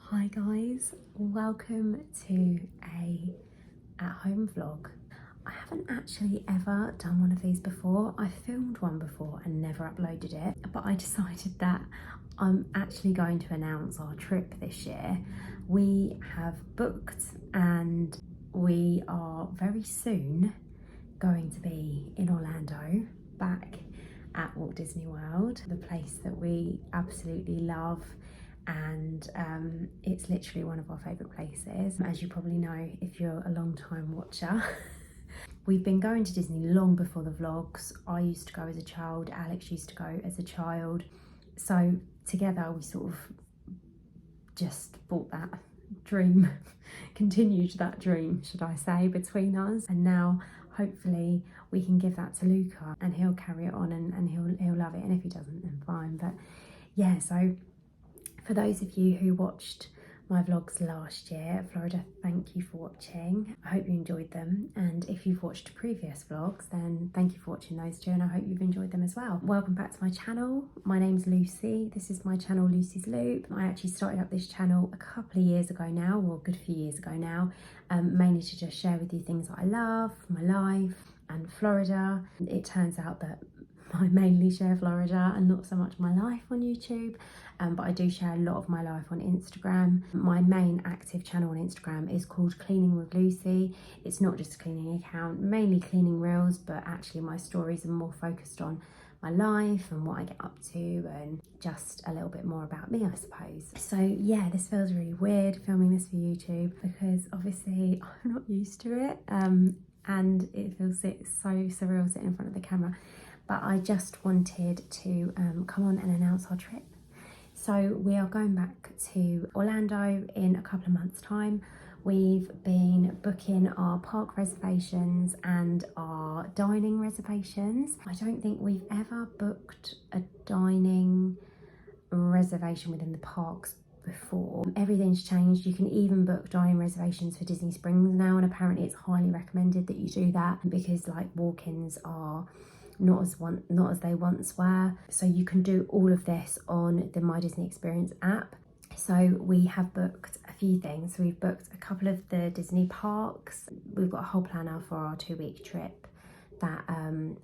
Hi guys, welcome to a at-home vlog. I haven't actually ever done one of these before. I filmed one before and never uploaded it, but I decided that I'm actually going to announce our trip this year. We have booked and we are very soon going to be in Orlando, back at Walt Disney World, the place that we absolutely love, and it's literally one of our favourite places, as you probably know if you're a long time watcher. We've been going to Disney long before the vlogs. I used to go as a child, Alex used to go as a child, so together we sort of just bought that dream, continued that dream, should I say, between us, and now hopefully we can give that to Luca and he'll carry it on and he'll love it, and if he doesn't then fine. But yeah, so for those of you who watched my vlogs last year at Florida, thank you for watching. I hope you enjoyed them, and if you've watched previous vlogs then thank you for watching those too, and I hope you've enjoyed them as well. Welcome back to my channel. My name's Lucy. This is my channel, Lucy's Loop. I actually started up this channel a couple of years ago now, or a good few years ago now, mainly to just share with you things that I love, my life and Florida. It turns out that I mainly share Florida and not so much my life on YouTube, but I do share a lot of my life on Instagram. My main active channel on Instagram is called Cleaning with Lucy. It's not just a cleaning account, mainly cleaning reels, but actually my stories are more focused on my life and what I get up to, and just a little bit more about me, I suppose. So yeah, this feels really weird filming this for YouTube because obviously I'm not used to it, and it feels so surreal sitting in front of the camera. But I just wanted to come on and announce our trip. So we are going back to Orlando in a couple of months' time. We've been booking our park reservations and our dining reservations. I don't think we've ever booked a dining reservation within the parks before. Everything's changed. You can even book dining reservations for Disney Springs now, and apparently it's highly recommended that you do that because like walk-ins are not as they once were. So you can do all of this on the My Disney Experience app. So we have booked a few things. So we've booked a couple of the Disney parks. We've got a whole planner for our 2-week trip that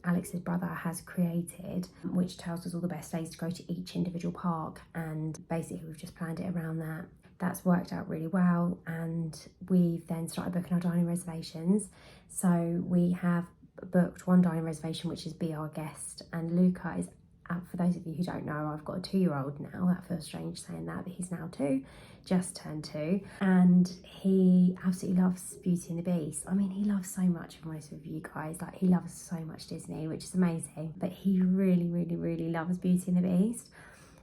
Alex's brother has created, which tells us all the best days to go to each individual park, and basically we've just planned it around that. That's worked out really well, and we've then started booking our dining reservations. So we have booked one dining reservation, which is Be Our Guest, and Luca is, for those of you who don't know, I've got a 2-year-old now. That feels strange saying that, but he's now 2, just turned 2, and he absolutely loves Beauty and the Beast. I mean, he loves so much of most of you guys, like he loves so much Disney, which is amazing, but he really loves Beauty and the Beast.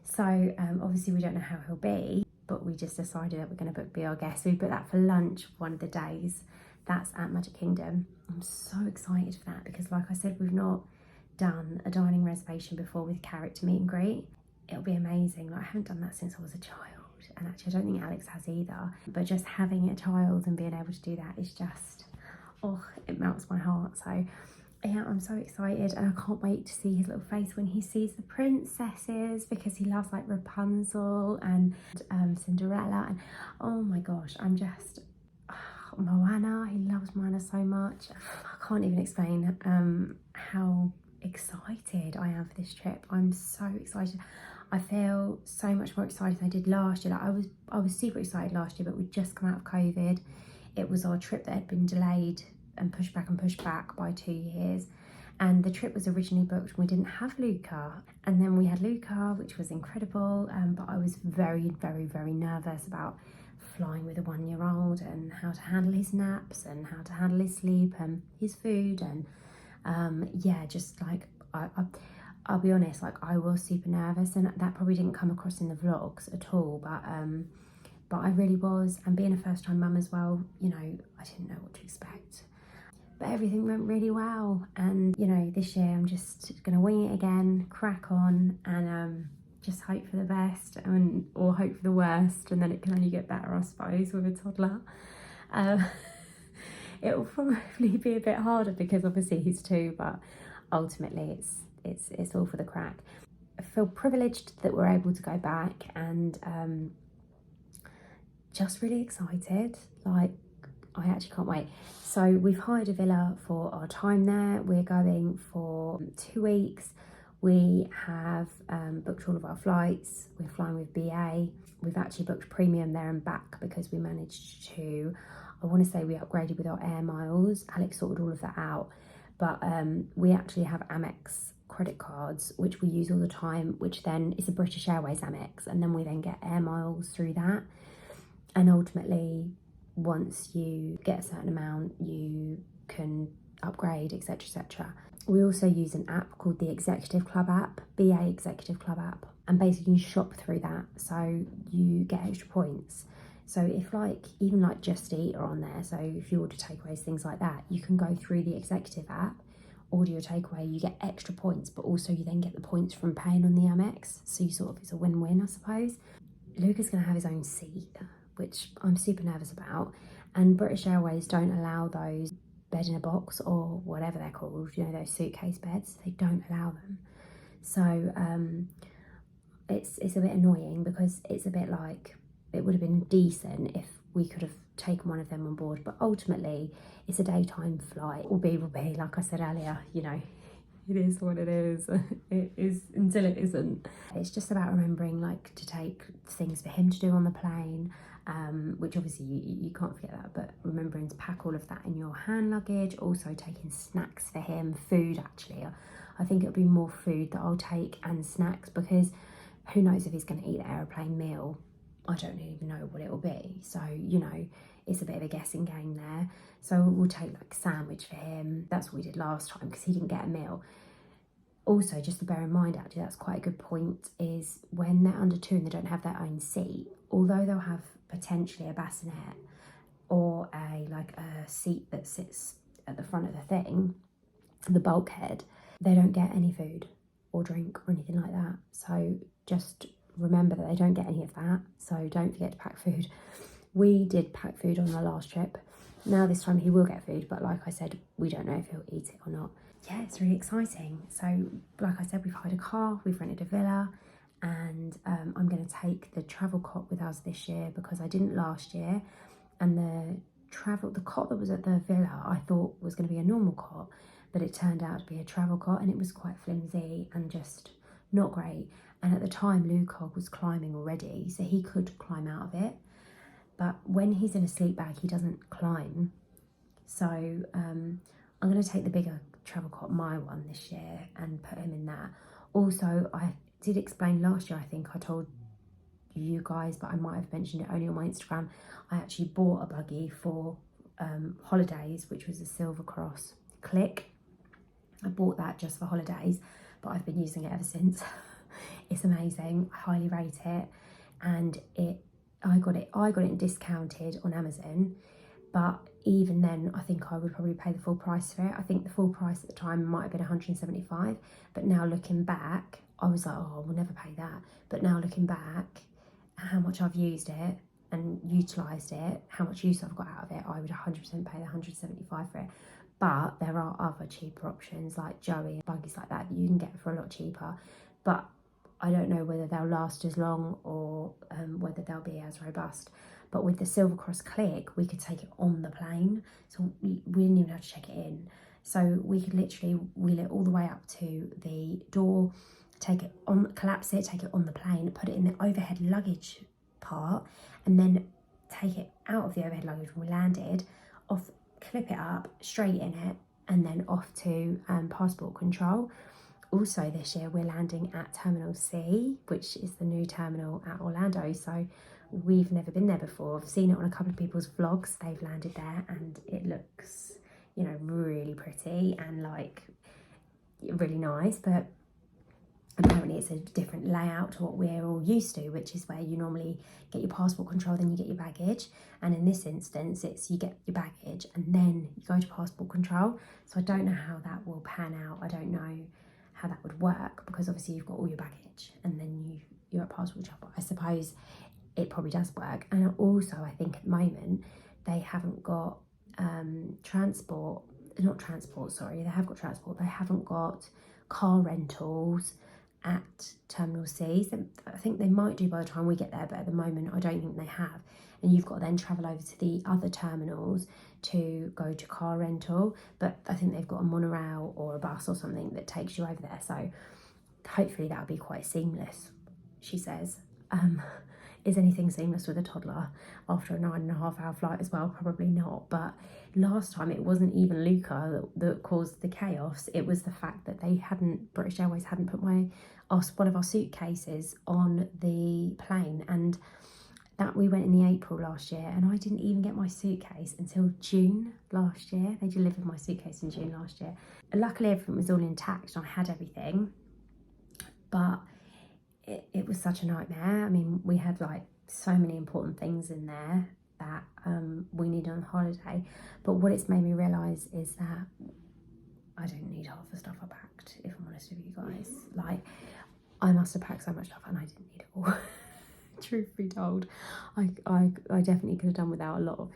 So obviously we don't know how he'll be, but we just decided that we're going to book Be Our Guest. So we booked that for lunch one of the days. That's at Magic Kingdom. I'm so excited for that because, like I said, we've not done a dining reservation before with character meet and greet. It'll be amazing. Like, I haven't done that since I was a child, and actually I don't think Alex has either. But just having a child and being able to do that is just, oh, it melts my heart. So yeah, I'm so excited, and I can't wait to see his little face when he sees the princesses, because he loves like Rapunzel and Cinderella, and oh my gosh, I'm just Moana. He loves Moana so much. I can't even explain how excited I am for this trip. I'm so excited. I feel so much more excited than I did last year. Like I was super excited last year, but we'd just come out of COVID. It was our trip that had been delayed and pushed back by 2 years, and the trip was originally booked when we didn't have Luca, and then we had Luca, which was incredible, but I was very nervous about flying with a 1-year-old and how to handle his naps and how to handle his sleep and his food, and yeah, just like I'll be honest, like I was super nervous, and that probably didn't come across in the vlogs at all, but I really was. And being a first-time mum as well, you know, I didn't know what to expect, but everything went really well. And you know, this year I'm just gonna wing it again, crack on, and just hope for the best, or hope for the worst, and then it can only get better, I suppose, with a toddler. It will probably be a bit harder because obviously he's 2, but ultimately it's all for the crack. I feel privileged that we're able to go back and just really excited. Like, I actually can't wait. So we've hired a villa for our time there. We're going for 2 weeks. We have booked all of our flights. We're flying with BA. We've actually booked premium there and back because we managed to, I want to say we upgraded with our air miles. Alex sorted all of that out. But we actually have Amex credit cards, which we use all the time, which then is a British Airways Amex. And then we then get air miles through that. And ultimately, once you get a certain amount, you can upgrade, etc, etc. We also use an app called the Executive Club app, BA Executive Club app, and basically you shop through that, so you get extra points. So if like, even like Just Eat are on there, so if you order takeaways, things like that, you can go through the Executive app, order your takeaway, you get extra points, but also you then get the points from paying on the Amex, so you sort of, it's a win-win, I suppose. Luca's gonna have his own seat, which I'm super nervous about, and British Airways don't allow those bed in a box or whatever they're called, you know, those suitcase beds, they don't allow them. So it's a bit annoying because it's a bit like, it would have been decent if we could have taken one of them on board, but ultimately it's a daytime flight. Will be, like I said earlier, you know, it is what it is. It is until it isn't. It's just about remembering like to take things for him to do on the plane, which obviously you can't forget that, but remembering to pack all of that in your hand luggage, also taking snacks for him, food actually. I think it'll be more food that I'll take and snacks, because who knows if he's going to eat the aeroplane meal. I don't even know what it will be, so you know, it's a bit of a guessing game there. So we'll take like a sandwich for him. That's what we did last time because he didn't get a meal. Also, just to bear in mind, actually, that's quite a good point, is when they're under 2 and they don't have their own seat, although they'll have potentially a bassinet or a seat that sits at the front of the thing, the bulkhead, they don't get any food or drink or anything like that. So just remember that they don't get any of that, so don't forget to pack food. We did pack food on our last trip. Now this time he will get food, but like I said, we don't know if he'll eat it or not. Yeah, it's really exciting. So like I said, we've hired a car, we've rented a villa, and I'm going to take the travel cot with us this year because I didn't last year, and the cot that was at the villa I thought was going to be a normal cot, but it turned out to be a travel cot, and it was quite flimsy and just not great. And at the time Luke was climbing already, so he could climb out of it, but when he's in a sleep bag he doesn't climb. So I'm going to take the bigger travel cot, my one, this year and put him in that. Also, I did explain last year, I think I told you guys, but I might have mentioned it only on my Instagram, I actually bought a buggy for holidays, which was a Silver Cross Click. I bought that just for holidays, but I've been using it ever since. It's amazing, I highly rate it, and I got it discounted on Amazon, but even then I think I would probably pay the full price for it. I think the full price at the time might have been 175, but now looking back I was like, oh, we'll never pay that. But now looking back, how much I've used it and utilised it, how much use I've got out of it, I would 100% pay the 175 for it. But there are other cheaper options like Joey and buggies like that you can get for a lot cheaper, but I don't know whether they'll last as long or whether they'll be as robust. But with the Silver Cross Click, we could take it on the plane, so we didn't even have to check it in. So we could literally wheel it all the way up to the door, take it on, collapse it, take it on the plane, put it in the overhead luggage part, and then take it out of the overhead luggage when we landed, off, clip it up, straight in it, and then off to passport control. Also this year we're landing at Terminal C, which is the new terminal at Orlando, so we've never been there before. I've seen it on a couple of people's vlogs, they've landed there, and it looks, you know, really pretty and like really nice, but apparently it's a different layout to what we're all used to, which is where you normally get your passport control, then you get your baggage, and in this instance it's you get your baggage and then you go to passport control. So I don't know how that will pan out. I don't know how that would work, because obviously you've got all your baggage and then you're at passport control, but I suppose it probably does work. And also I think at the moment they haven't got they have got transport, they haven't got car rentals, at Terminal C. So I think they might do by the time we get there, but at the moment I don't think they have. And you've got to then travel over to the other terminals to go to car rental. But I think they've got a monorail or a bus or something that takes you over there. So hopefully that'll be quite seamless, she says. Is anything seamless with a toddler after a 9.5-hour flight as well? Probably not. But last time it wasn't even Luca that caused the chaos. It was the fact that British Airways hadn't put one of our suitcases on the plane, and that we went in the April last year, and I didn't even get my suitcase until June last year. They delivered my suitcase in June last year. And luckily everything was all intact and I had everything, but it was such a nightmare. I mean, we had like so many important things in there that we needed on holiday. But what it's made me realise is that I don't need half the stuff I packed, if I'm honest with you guys. Like, I must have packed so much stuff and I didn't need it all. Truth be told, I definitely could have done without a lot of.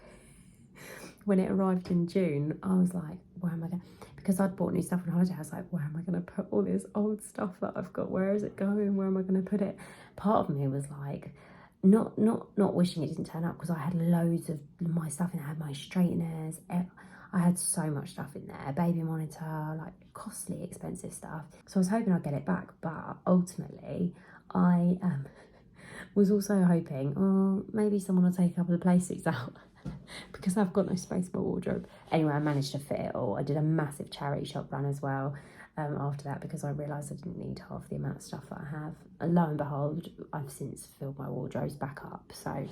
When it arrived in June, I was like, where am I going? Because I'd bought new stuff on holiday, I was like, where am I going to put all this old stuff that I've got? Where is it going? Where am I going to put it? Part of me was like, not wishing it didn't turn up, because I had loads of my stuff in there. I had my straighteners. I had so much stuff in there. Baby monitor, like costly, expensive stuff. So I was hoping I'd get it back, but ultimately I was also hoping, oh, maybe someone will take a couple of play suits out. Because I've got no space for my wardrobe. Anyway, I managed to fit it all. I did a massive charity shop run as well after that, because I realised I didn't need half the amount of stuff that I have. And lo and behold, I've since filled my wardrobes back up. So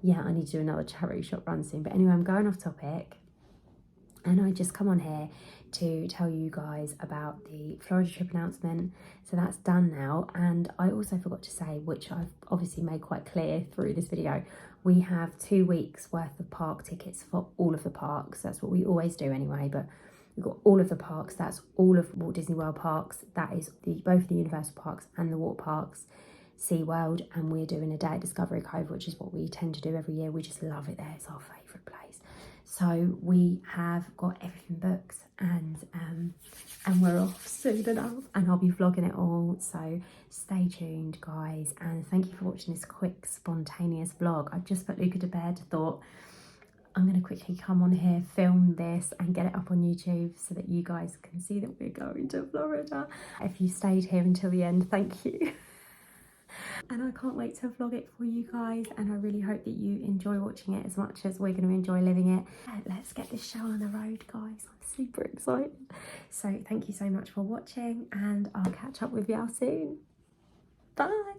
yeah, I need to do another charity shop run soon. But anyway, I'm going off topic, and I just come on here to tell you guys about the Florida trip announcement. So that's done now. And I also forgot to say, which I've obviously made quite clear through this video, we have 2 weeks worth of park tickets for all of the parks. That's what we always do anyway, but we've got all of the parks. That's all of Walt Disney World parks. That is both the Universal parks and the Walt parks, SeaWorld, and we're doing a day at Discovery Cove, which is what we tend to do every year. We just love it there. It's our favourite place. So we have got everything booked, and we're off soon enough, and I'll be vlogging it all. So stay tuned, guys, and thank you for watching this quick, spontaneous vlog. I just put Luca to bed, thought I'm going to quickly come on here, film this and get it up on YouTube so that you guys can see that we're going to Florida. If you stayed here until the end, thank you. And I can't wait to vlog it for you guys, and I really hope that you enjoy watching it as much as we're going to enjoy living it. Let's get this show on the road, guys. I'm super excited. So thank you so much for watching, and I'll catch up with y'all soon. Bye.